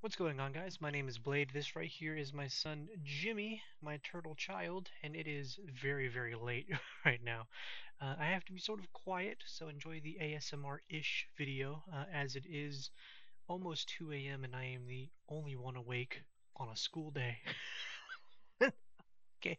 What's going on, guys? My name is Blade. This right here is my son Jimmy, my turtle child, and it is very, very late right now. I have to be sort of quiet, so enjoy the ASMR-ish video, as it is almost 2 a.m. and I am the only one awake on a school day. Okay.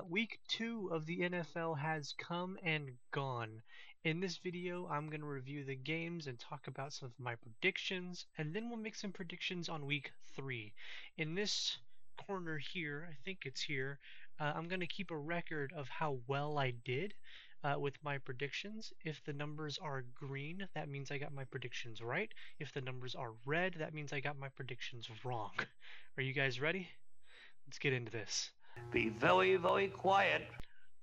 Week 2 of the NFL has come and gone. In this video, I'm going to review the games and talk about some of my predictions, and then we'll make some predictions on week 3. In this corner here, I think it's here, I'm going to keep a record of how well I did with my predictions. If the numbers are green, that means I got my predictions right. If the numbers are red, that means I got my predictions wrong. Are you guys ready? Let's get into this. Be very, very quiet.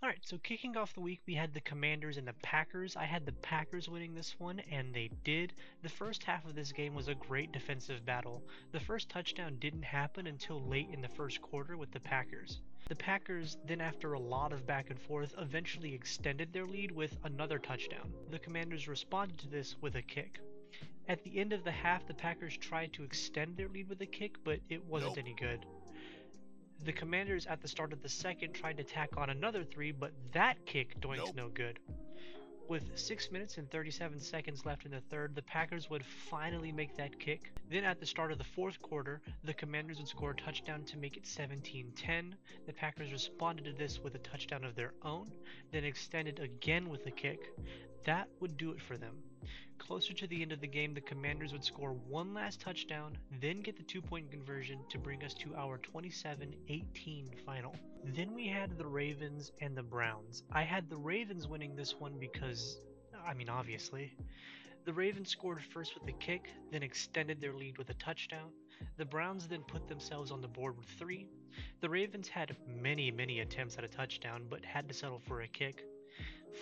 All right, so kicking off the week, we had the Commanders and the Packers. I had the Packers winning this one, and they did. The first half of this game was a great defensive battle. The first touchdown didn't happen until late in the first quarter with the Packers. The Packers then, after a lot of back and forth, eventually extended their lead with another touchdown. The Commanders responded to this with a kick. At the end of the half, the Packers tried to extend their lead with a kick, but it wasn't any good. The Commanders at the start of the second tried to tack on another three, but that kick doinked no good. With 6 minutes and 37 seconds left in the third, the Packers would finally make that kick. Then at the start of the fourth quarter, the Commanders would score a touchdown to make it 17-10. The Packers responded to this with a touchdown of their own, then extended again with a kick. That would do it for them. Closer to the end of the game, the Commanders would score one last touchdown, then get the 2-point conversion to bring us to our 27-18 final. Then we had the Ravens and the Browns. I had the Ravens winning this one because, obviously. The Ravens scored first with a kick, then extended their lead with a touchdown. The Browns then put themselves on the board with 3. The Ravens had many attempts at a touchdown, but had to settle for a kick.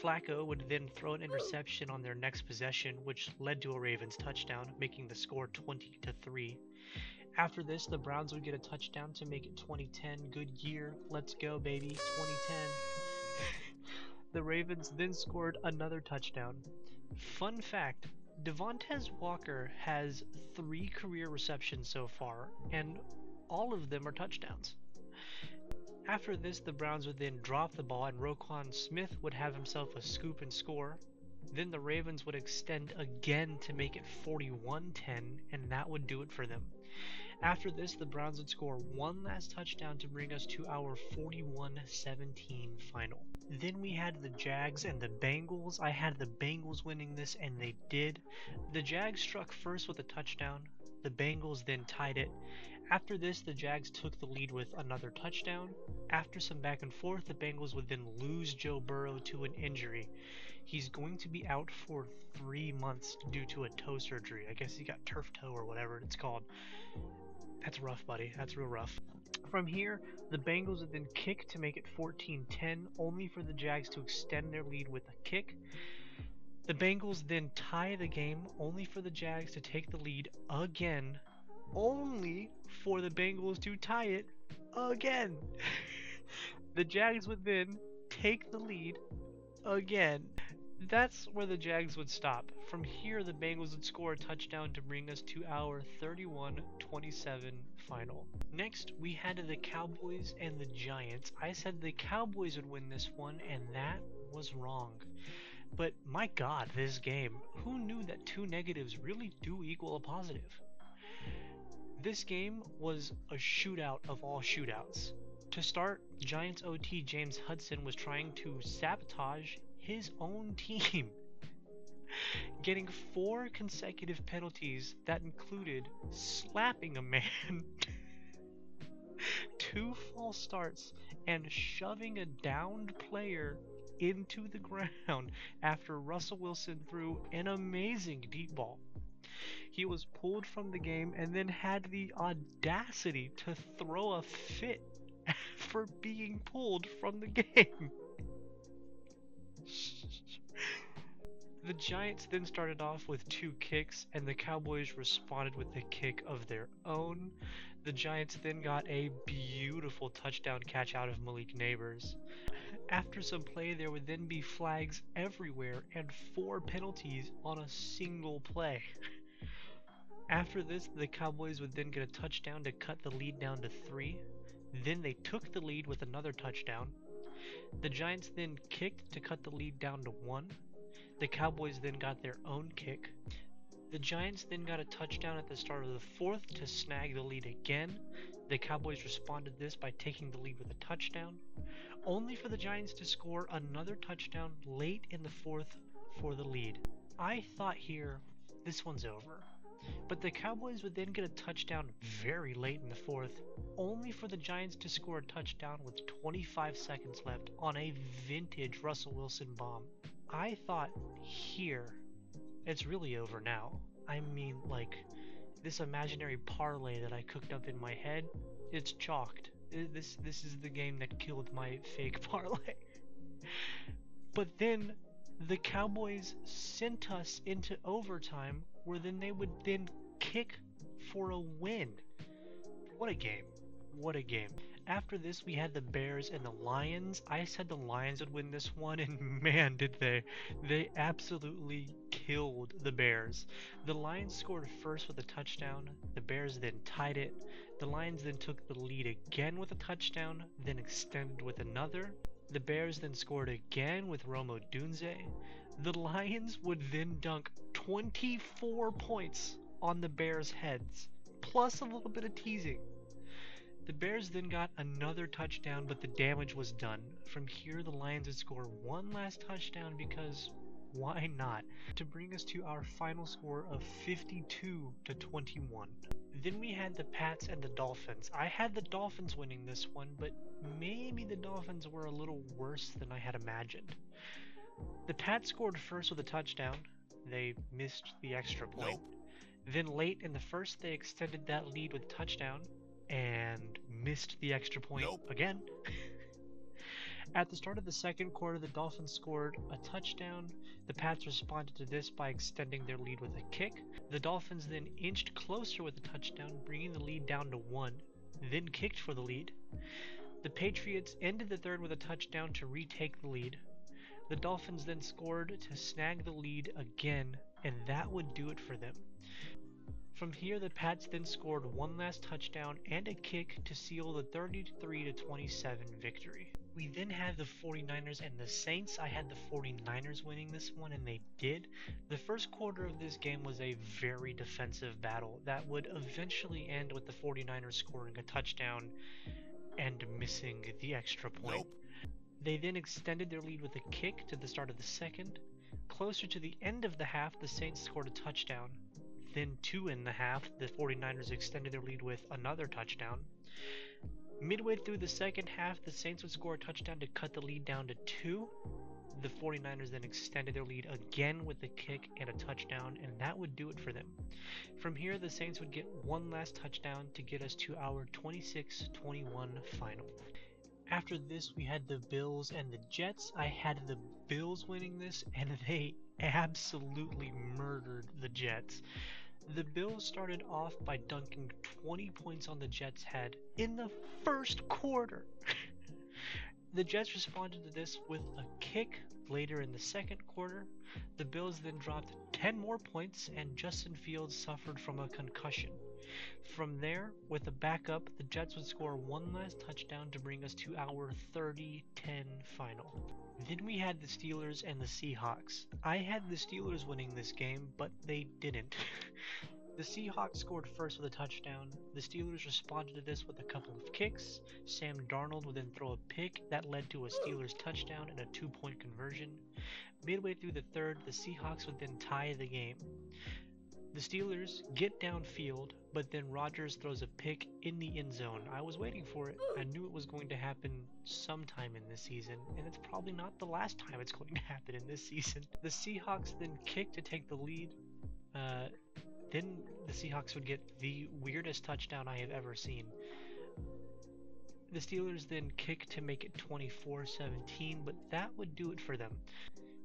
Flacco would then throw an interception on their next possession, which led to a Ravens touchdown, making the score 20-3. After this, the Browns would get a touchdown to make it 2010. Good year. Let's go, baby. 2010. The Ravens then scored another touchdown. Fun fact, Devontae Walker has 3 career receptions so far, and all of them are touchdowns. After this, the Browns would then drop the ball and Roquan Smith would have himself a scoop and score. Then the Ravens would extend again to make it 41-10, and that would do it for them. After this, the Browns would score one last touchdown to bring us to our 41-17 final. Then we had the Jags and the Bengals. I had the Bengals winning this, and they did. The Jags struck first with a touchdown. The Bengals then tied it. After this, the Jags took the lead with another touchdown. After some back and forth, the Bengals would then lose Joe Burrow to an injury. He's going to be out for 3 months due to a toe surgery. I guess he got turf toe or whatever it's called. That's rough, buddy. That's real rough. From here, the Bengals would then kick to make it 14-10, only for the Jags to extend their lead with a kick. The Bengals then tie the game, only for the Jags to take the lead again, only for the Bengals to tie it again. The Jags would then take the lead again. That's where the Jags would stop. From here, the Bengals would score a touchdown to bring us to our 31-27 final. Next, we had the Cowboys and the Giants. I said the Cowboys would win this one, and that was wrong. But my god, this game. Who knew that 2 negatives really do equal a positive? This game was a shootout of all shootouts. To start, Giants OT James Hudson was trying to sabotage his own team, getting 4 consecutive penalties that included slapping a man, 2 false starts, and shoving a downed player into the ground after Russell Wilson threw an amazing deep ball. He was pulled from the game and then had the audacity to throw a fit for being pulled from the game. The Giants then started off with 2 kicks, and the Cowboys responded with a kick of their own. The Giants then got a beautiful touchdown catch out of Malik Neighbors. After some play, there would then be flags everywhere and 4 penalties on a single play. After this, the Cowboys would then get a touchdown to cut the lead down to 3. Then they took the lead with another touchdown. The Giants then kicked to cut the lead down to 1. The Cowboys then got their own kick. The Giants then got a touchdown at the start of the 4th to snag the lead again. The Cowboys responded this by taking the lead with a touchdown, only for the Giants to score another touchdown late in the 4th for the lead. I thought here, this one's over. But the Cowboys would then get a touchdown very late in the 4th, only for the Giants to score a touchdown with 25 seconds left on a vintage Russell Wilson bomb. I thought here, it's really over now. I mean, like, this imaginary parlay that I cooked up in my head, it's chalked. This is the game that killed my fake parlay. But then the Cowboys sent us into overtime, where then they would then kick for a win. What a game. What a game. After this, we had the Bears and the Lions. I said the Lions would win this one, and man, did they. They absolutely killed the Bears. The Lions scored first with a touchdown. The Bears then tied it. The Lions then took the lead again with a touchdown, then extended with another. The Bears then scored again with Rome Odunze. The Lions would then dunk 24 points on the Bears' heads, plus a little bit of teasing. The Bears then got another touchdown, but the damage was done. From here, the Lions would score one last touchdown because why not? To bring us to our final score of 52-21. Then we had the Pats and the Dolphins. I had the Dolphins winning this one, but maybe the Dolphins were a little worse than I had imagined. The Pats scored first with a touchdown. They missed the extra point. Then late in the first, they extended that lead with a touchdown and missed the extra point again. At the start of the second quarter, the Dolphins scored a touchdown. The Pats responded to this by extending their lead with a kick. The Dolphins then inched closer with a touchdown, bringing the lead down to 1, then kicked for the lead. The Patriots ended the third with a touchdown to retake the lead. The Dolphins then scored to snag the lead again, and that would do it for them. From here, the Pats then scored one last touchdown and a kick to seal the 33-27 victory. We then had the 49ers and the Saints. I had the 49ers winning this one, and they did. The first quarter of this game was a very defensive battle that would eventually end with the 49ers scoring a touchdown and missing the extra point. They then extended their lead with a kick to the start of the second. Closer to the end of the half, the Saints scored a touchdown. Then 2 in the half, the 49ers extended their lead with another touchdown. Midway through the second half, the Saints would score a touchdown to cut the lead down to 2. The 49ers then extended their lead again with a kick and a touchdown, and that would do it for them. From here, the Saints would get one last touchdown to get us to our 26-21 final. After this, we had the Bills and the Jets. I had the Bills winning this, and they absolutely murdered the Jets. The Bills started off by dunking 20 points on the Jets' head in the first quarter. The Jets responded to this with a kick later in the second quarter. The Bills then dropped 10 more points, and Justin Fields suffered from a concussion. From there, with a backup, the Jets would score one last touchdown to bring us to our 30-10 final. Then we had the Steelers and the Seahawks. I had the Steelers winning this game, but they didn't. The Seahawks scored first with a touchdown. The Steelers responded to this with a couple of kicks. Sam Darnold would then throw a pick that led to a Steelers touchdown and a 2-point conversion. Midway through the third, the Seahawks would then tie the game. The Steelers get downfield, but then Rodgers throws a pick in the end zone. I was waiting for it. I knew it was going to happen sometime in this season, and it's probably not the last time it's going to happen in this season. The Seahawks then kick to take the lead. Then the Seahawks would get the weirdest touchdown I have ever seen. The Steelers then kick to make it 24-17, but that would do it for them.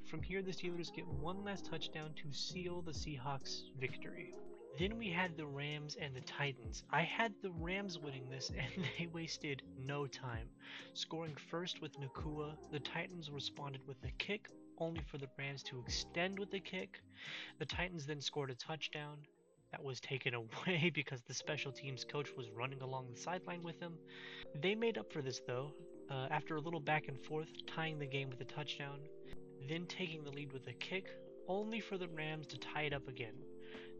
From here, the Steelers get one last touchdown to seal the Seahawks' victory. Then we had the Rams and the Titans. I had the Rams winning this, and they wasted no time. Scoring first with Nakua, the Titans responded with a kick, only for the Rams to extend with the kick. The Titans then scored a touchdown. that was taken away because the special teams coach was running along the sideline with him. They made up for this though, after a little back and forth, tying the game with a touchdown, then taking the lead with a kick, only for the Rams to tie it up again.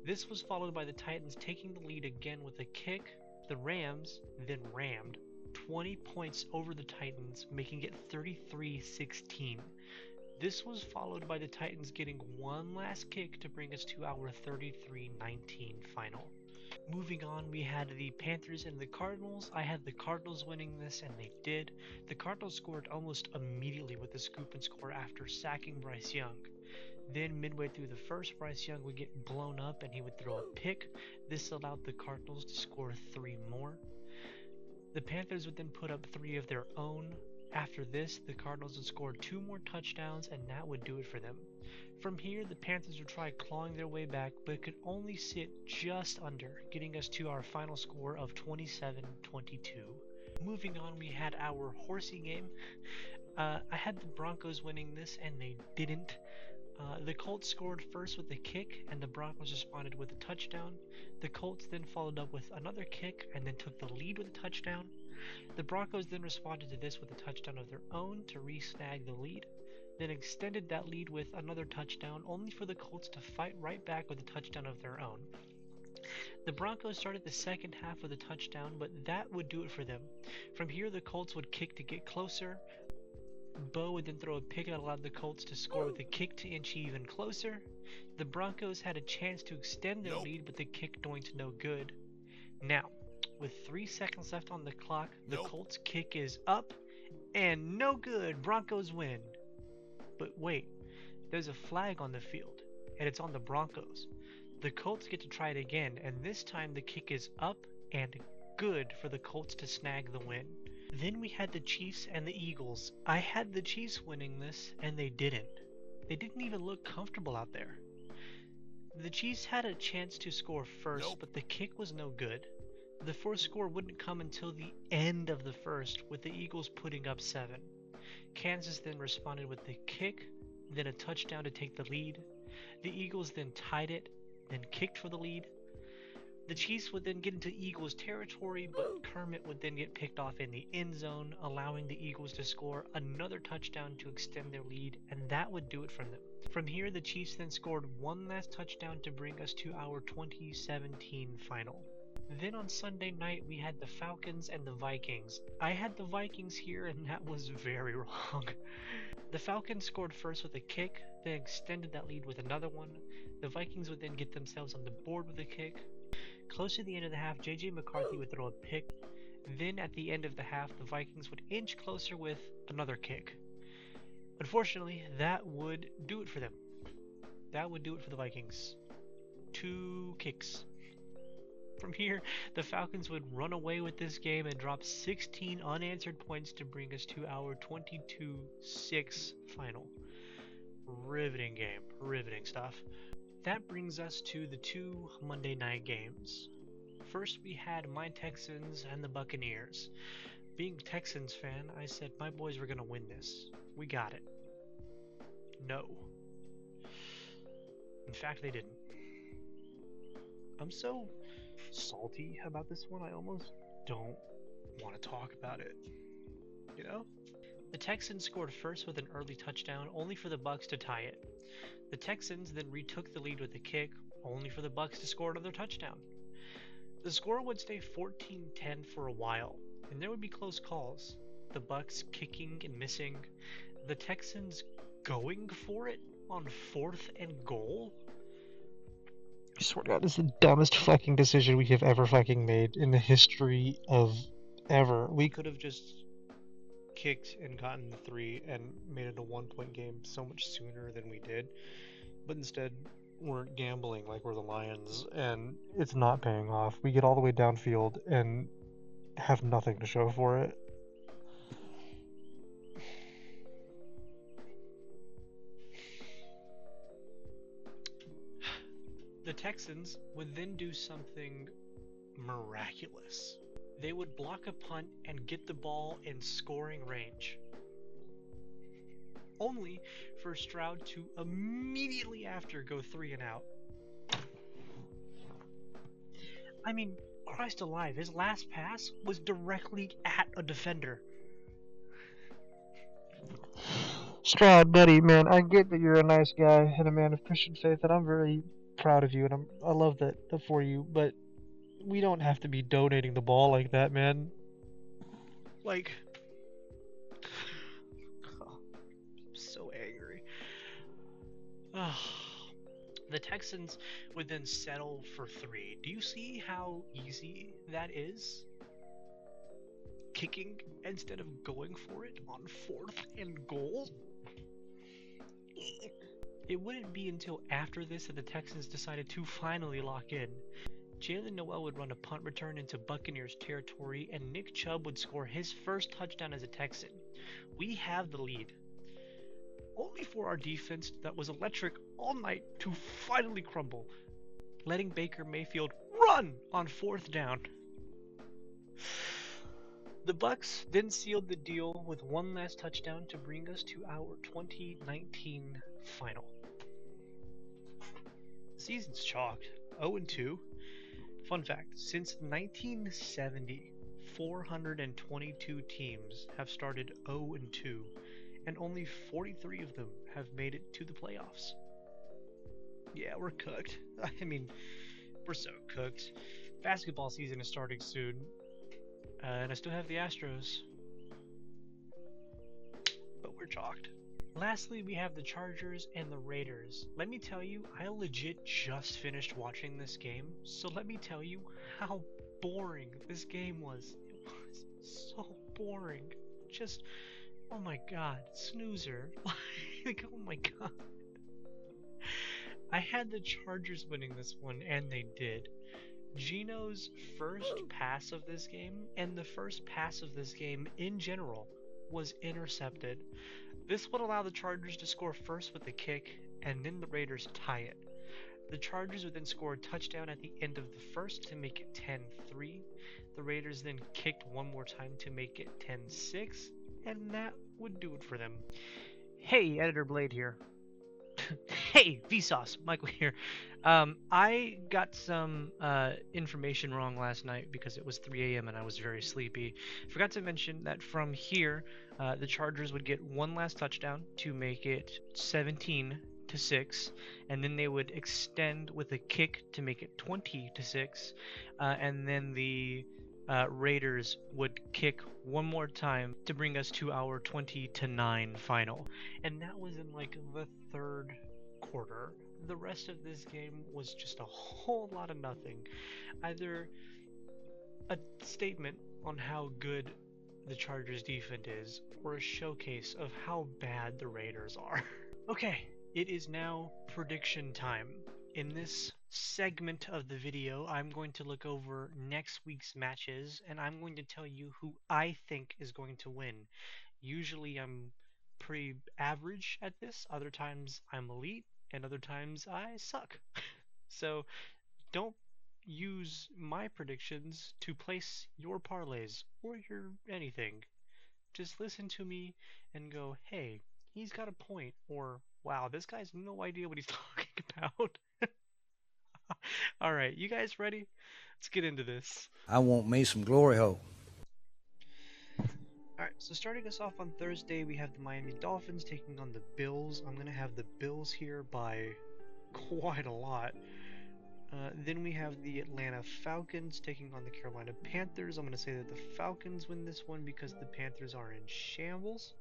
This was followed by the Titans taking the lead again with a kick. The Rams then rammed 20 points over the Titans, making it 33-16. This was followed by the Titans getting one last kick to bring us to our 33-19 final. Moving on, we had the Panthers and the Cardinals. I had the Cardinals winning this, and they did. The Cardinals scored almost immediately with a scoop and score after sacking Bryce Young. Then, midway through the first, Bryce Young would get blown up and he would throw a pick. This allowed the Cardinals to score 3 more. The Panthers would then put up 3 of their own. After this, the Cardinals would score 2 more touchdowns, and that would do it for them. From here, the Panthers would try clawing their way back, but could only sit just under, getting us to our final score of 27-22. Moving on, we had our horsey game. I had the Broncos winning this, and they didn't. The Colts scored first with a kick, and the Broncos responded with a touchdown. The Colts then followed up with another kick, and then took the lead with a touchdown. The Broncos then responded to this with a touchdown of their own to re-snag the lead, then extended that lead with another touchdown, only for the Colts to fight right back with a touchdown of their own. The Broncos started the second half with a touchdown, but that would do it for them. From here, the Colts would kick to get closer. Bo would then throw a pick that allowed the Colts to score with a kick to inch even closer. The Broncos had a chance to extend their lead, but the kick going to no good. Now, with 3 seconds left on the clock, the Colts kick is up and no good. Broncos win. But wait, there's a flag on the field, and it's on the Broncos. The Colts get to try it again, and this time the kick is up and good for the Colts to snag the win. Then we had the Chiefs and the Eagles. I had the Chiefs winning this, and they didn't. They didn't even look comfortable out there. The Chiefs had a chance to score first, but the kick was no good. The fourth score wouldn't come until the end of the first, with the Eagles putting up 7. Kansas then responded with the kick, then a touchdown to take the lead. The Eagles then tied it, then kicked for the lead. The Chiefs would then get into Eagles territory, but Kermit would then get picked off in the end zone, allowing the Eagles to score another touchdown to extend their lead, and that would do it for them. From here, the Chiefs then scored one last touchdown to bring us to our 2017 final. Then on Sunday night, we had the Falcons and the Vikings. I had the Vikings here, and that was very wrong. The Falcons scored first with a kick, then extended that lead with another one. The Vikings would then get themselves on the board with a kick. Close to the end of the half, J.J. McCarthy would throw a pick. Then at the end of the half, the Vikings would inch closer with another kick. Unfortunately, that would do it for them. That would do it for the Vikings. 2 kicks. From here, the Falcons would run away with this game and drop 16 unanswered points to bring us to our 22-6 final. Riveting game. Riveting stuff. That brings us to the 2 Monday night games. First, we had my Texans and the Buccaneers. Being a Texans fan, I said my boys were going to win this. We got it. No. In fact, they didn't. I'm so salty about this one, I almost don't want to talk about it. You know? The Texans scored first with an early touchdown, only for the Bucs to tie it. The Texans then retook the lead with a kick, only for the Bucs to score another touchdown. The score would stay 14-10 for a while, and there would be close calls. The Bucs kicking and missing. The Texans going for it on 4th and goal. I swear to God, this is the dumbest fucking decision we have ever fucking made in the history of ever. We could have just kicked and gotten the 3 and made it a 1-point game so much sooner than we did. But instead, we're gambling like we're the Lions, and it's not paying off. We get all the way downfield and have nothing to show for it. The Texans would then do something miraculous. They would block a punt and get the ball in scoring range, only for Stroud to immediately after go 3 and out. I mean, Christ alive, his last pass was directly at a defender. Stroud, buddy, man, I get that you're a nice guy and a man of Christian faith, and I'm very proud of you, and I love that for you. But we don't have to be donating the ball like that, man. Like, oh, I'm so angry. The Texans would then settle for 3. Do you see how easy that is? Kicking instead of going for it on 4th and goal? It wouldn't be until after this that the Texans decided to finally lock in. Jalen Noel would run a punt return into Buccaneers territory, and Nick Chubb would score his first touchdown as a Texan. We have the lead. Only for our defense that was electric all night to finally crumble, letting Baker Mayfield run on 4th down. The Bucs then sealed the deal with one last touchdown to bring us to our 2019 final. The season's chalked, 0-2. Fun fact, since 1970, 422 teams have started 0-2, and only 43 of them have made it to the playoffs. Yeah, we're cooked. I mean, we're so cooked. Basketball season is starting soon, and I still have the Astros, but we're chalked. Lastly, we have the Chargers and the Raiders. Let me tell you, I legit just finished watching this game, so let me tell you how boring this game was. It was so boring. Just, oh my god, snoozer. Like, oh my god. I had the Chargers winning this one, and they did. Geno's first pass of this game, and the first pass of this game in general, was intercepted. This would allow the Chargers to score first with the kick, and then the Raiders tie it. The Chargers would then score a touchdown at the end of the first to make it 10-3. The Raiders then kicked one more time to make it 10-6, and that would do it for them. Hey, Editor Blade here. Hey, Vsauce, Michael here. I got some information wrong last night because it was 3 a.m. and I was very sleepy. Forgot to mention that from here, the Chargers would get one last touchdown to make it 17-6, and then they would extend with a kick to make it 20-6, and then the Raiders would kick one more time to bring us to our 20-9 final. And that was in like the third quarter. The rest of this game was just a whole lot of nothing. Either a statement on how good the Chargers defense is, or a showcase of how bad the Raiders are. Okay, it is now prediction time. In this segment of the video, I'm going to look over next week's matches, and I'm going to tell you who I think is going to win. Usually I'm pretty average at this, other times I'm elite, and other times I suck. So don't use my predictions to place your parlays or your anything. Just listen to me and go, hey, he's got a point, or wow, this guy's no idea what he's talking about. Alright, you guys ready? Let's get into this. I want me some glory hole. Alright, so starting us off on Thursday, we have the Miami Dolphins taking on the Bills. I'm going to have the Bills here by quite a lot. Then we have the Atlanta Falcons taking on the Carolina Panthers. I'm going to say that the Falcons win this one because the Panthers are in shambles.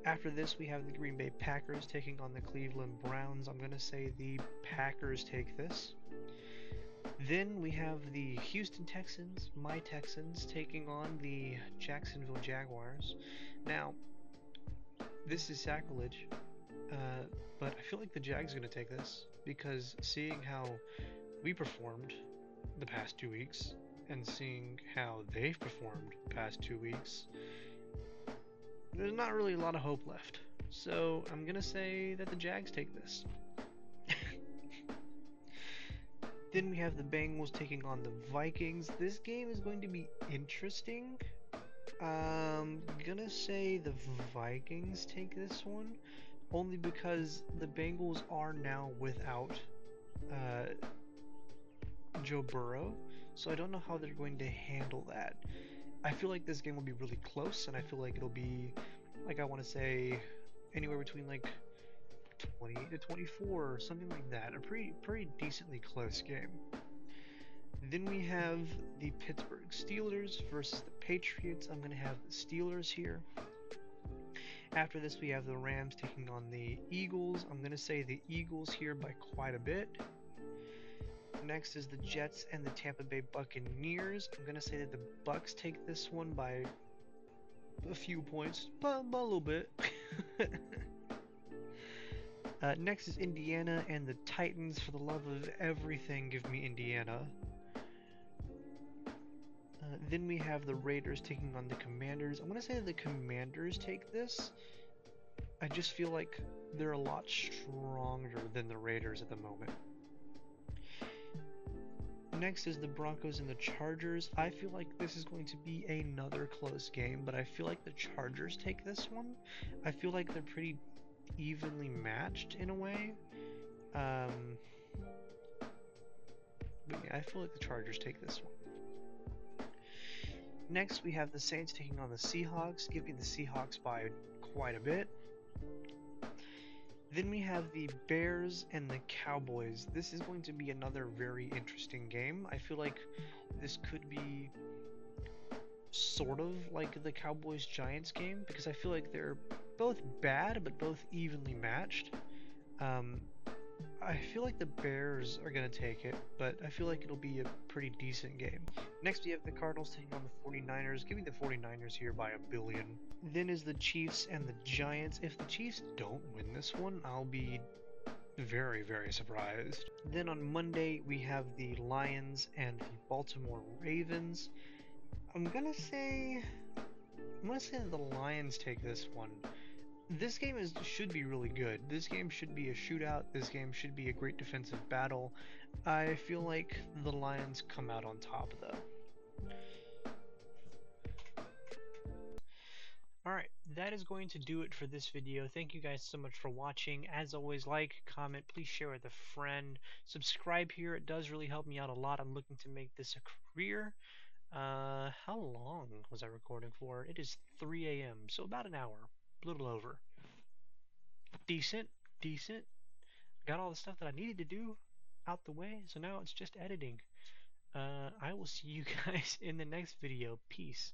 After this, we have the Green Bay Packers taking on the Cleveland Browns. I'm going to say the Packers take this. Then we have the Houston Texans, my Texans, taking on the Jacksonville Jaguars. Now, this is sacrilege, but I feel like the Jags are going to take this, because seeing how we performed the past 2 weeks, and seeing how they've performed the past 2 weeks, there's not really a lot of hope left. So I'm going to say that the Jags take this. Then we have the Bengals taking on the Vikings. This game is going to be interesting. I'm gonna say the Vikings take this one, only because the Bengals are now without Joe Burrow, so I don't know how they're going to handle that. I feel like this game will be really close, and I feel like it'll be, like, I want to say, anywhere between like 20 to 24 or something like that. A pretty decently close game. Then we have the Pittsburgh Steelers versus the Patriots. I'm going to have the Steelers here. After this, we have the Rams taking on the Eagles. I'm going to say the Eagles here by quite a bit. Next is the Jets and the Tampa Bay Buccaneers. I'm going to say that the Bucks take this one by a few points, but a little bit. Next is Indiana and the Titans. For the love of everything, give me Indiana. Then we have the Raiders taking on the Commanders. I'm going to say that the Commanders take this. I just feel like they're a lot stronger than the Raiders at the moment. Next is the Broncos and the Chargers. I feel like this is going to be another close game, but I feel like the Chargers take this one. I feel like they're pretty evenly matched in a way. But yeah, I feel like the Chargers take this one. Next, we have the Saints taking on the Seahawks. Give me the Seahawks by quite a bit. Then we have the Bears and the Cowboys. This is going to be another very interesting game. I feel like this could be sort of like the Cowboys-Giants game, because I feel like they're both bad, but both evenly matched. I feel like the Bears are going to take it, but I feel like it'll be a pretty decent game. Next, we have the Cardinals taking on the 49ers. Give me the 49ers here by a billion. Then is the Chiefs and the Giants. If the Chiefs don't win this one, I'll be very, very surprised. Then on Monday, we have the Lions and the Baltimore Ravens. I'm gonna say that the Lions take this one. This game should be really good. This game should be a shootout. This game should be a great defensive battle. I feel like the Lions come out on top, though. Alright, that is going to do it for this video. Thank you guys so much for watching. As always, like, comment, please share with a friend. Subscribe here. It does really help me out a lot. I'm looking to make this a career. How long was I recording for? It is 3 a.m., so about an hour. A little over. Decent. Got all the stuff that I needed to do out the way, so now it's just editing. I will see you guys in the next video. Peace.